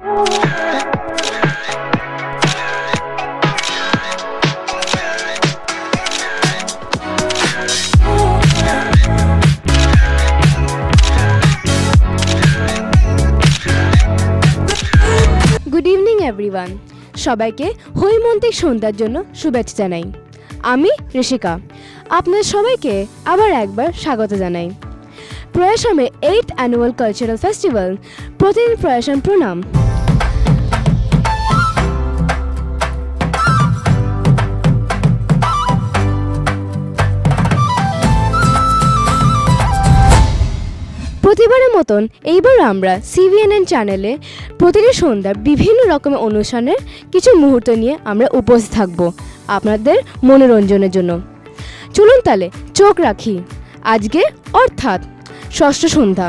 Good evening everyone, সবাইকে হৈমন্তিক সন্ধ্যার জন্য শুভেচ্ছা জানাই। আমি ঋষিকা, আপনাদের সবাইকে আবার একবার স্বাগত জানাই। প্রয়াসমে 8th অ্যানুয়াল কালচারাল ফেস্টিভ্যাল প্রতিদিন প্রয়াসম প্রণাম। প্রতিবারের মতন এইবার আমরা CVNN চ্যানেলে প্রতিটি সন্ধ্যার বিভিন্ন রকমের অনুষ্ঠানের কিছু মুহূর্ত নিয়ে আমরা উপস্থিত থাকব আপনাদের মনোরঞ্জনের জন্য। চলুন তাহলে চোখ রাখি আজকে অর্থাৎ ষষ্ঠ সন্ধ্যা।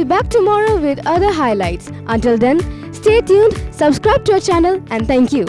back tomorrow with other highlights. Until then, stay tuned, subscribe to our channel, and thank you.